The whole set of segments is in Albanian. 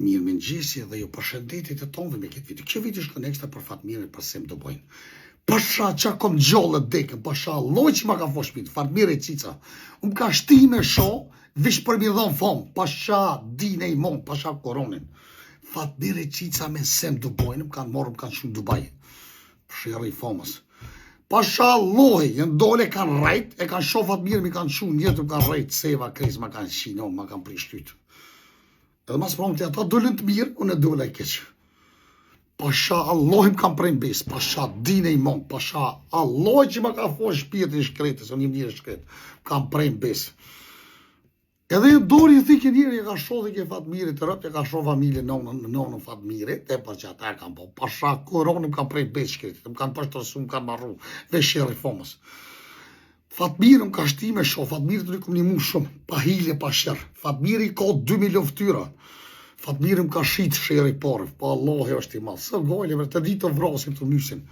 Mirë mëngjesi dhe ju përshëndetje të tonëve me këtë video. Kjo video shkon ekstra për Fatmirën e pasem të bojnë. Pasha qa kom gjollë dekën, pasha loj që ma ka fosh pitë, Fatmirë e cica. Ka shtime sho, vish për mi dhonë fomë, pasha dine i monë, pasha koronin. Fatmirë e cica me sem të bojnë, më kanë morë, më kanë shumë Dubai. Shërë i fomës. Pasha loj, jënë dole kanë rejt, e kanë shoh Fatmirë, mi kanë shumë njëtë, më kanë rejt, seva, kriz, ma kanë shino, ma kanë prishtyt. Edhe mas pramë të ata dollën të mirë, unë e dollë e keqë. Pasha Allahim kam prejnë besë, pasha dine i mongë, pasha Allah që ma ka fosh shpirtin shkretës, unë një njërë shkretë, kam prejnë besë. Edhe e dori i thikë njërë, e ka shoh dhe ke Fatmirë të rëpë, e ka shoh familje nënë Fatmirë, te për që ata e kam po. Pasha koronim kam prejnë besë shkretët, më kanë pështërsu, më kanë marru, veshë reformës. Fatmirë më ka shtime shoh, Fatmirë të rikum një mu shumë, pa hile, pa shërë. Fatmirë i ka 2 milion ftyra. Fatmirë më ka shqitë shërë i parë, pa Allah e është i malë. Së gojle, të ditë të vrasim të nysin.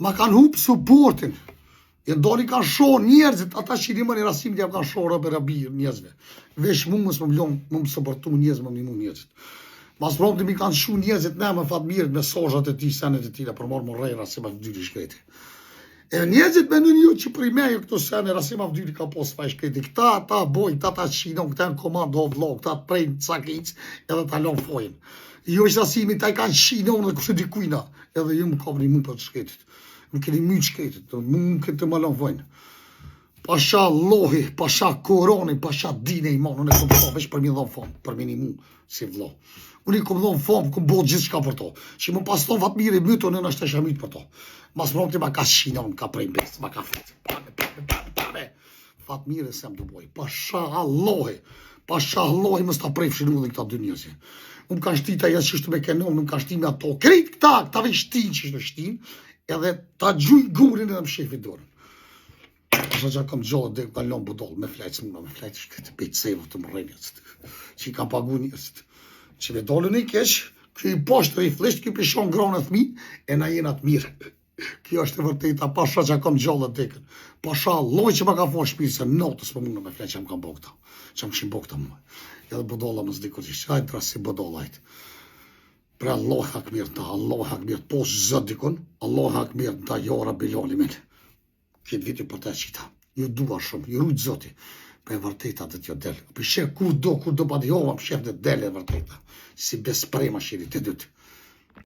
Ma kanë hupë supportin. E ndoni kanë shoh njerëzit, ata që një më një rasim të jam kanë shoh rëbë rabirë njerëzve. Vesh mu mësë më vlonë, më më sëpërtu njerëzve, më një mu njerëzit. Mas prom të mi kanë shoh njerëzit, ne me Fatmirë, mesazhat e ti, senet e tila, për marë më rejra, se ma dyri shkreti. E njerëzit me në një që për i mejo këto sene, Rasim Avdyri ka posë faj shkreti. Këta, ta boj, ta qinon, këta në komando o vlog, ta prejnë cakic, edhe ta lon fojnë. Jo është Rasimi, ta i kanë qinon dhe kështë dikujna, edhe ju më kam një mund për të shkretit. Më keni mytë shkretit, më këtë të më lon fojnë. Pasha lohi, pasha koroni, pasha dine i monë, unë e kom të vesh për mi dhon fond, për mi një mu, si vlo. Unë i kom dhon fond, kom bot gjithë shka për to. Që më pas ton Fatmirë i mytë, unë është të shamit për to. Mas mërëm të ma ka shinon, ka prej besë, ma ka fletë. Pame. Fatmirë e sem të boj. Pasha Allahi më sta prej fshinu dhe këta dy njësi. Unë ka shtita jesë që shtu me kenon, unë ka shtim me ato. Krejt këta vej shtin që shtu shtin, edhe ta gjuj gurin edhe më shefi dorën. Pasha që kam gjohë dhe ka lonë budol, me flejtë, me flejtë shkëtë pejtë sevë të më rejnjës. Që i kam pagu njësit. Që me dolën i kesh, këj i poshtë dhe i fleshtë, këj pishon gronë e thmi, e na jenat mirë. Kjo është e vërteta, pasha që kam gjallë të dekën. Pasha loj që ma ka fosh shpirë, se notës më mundë me fletë që më kam bokta. Që më këshim bokta më. Edhe budolla më zdikur që shajtë rasi budollajt. Pre Allah hak mirë ta, Allah hak mirë të posë zët dikun, Allah hak mirë ta jora bilali men. Këtë viti për të qita. Ju dua shumë, ju rujtë zoti. Për e vërteta dhe t'jo delë. Për shë kur do pa t'jova më shef dhe delë e vërteta. Si besprema shiri të dytë.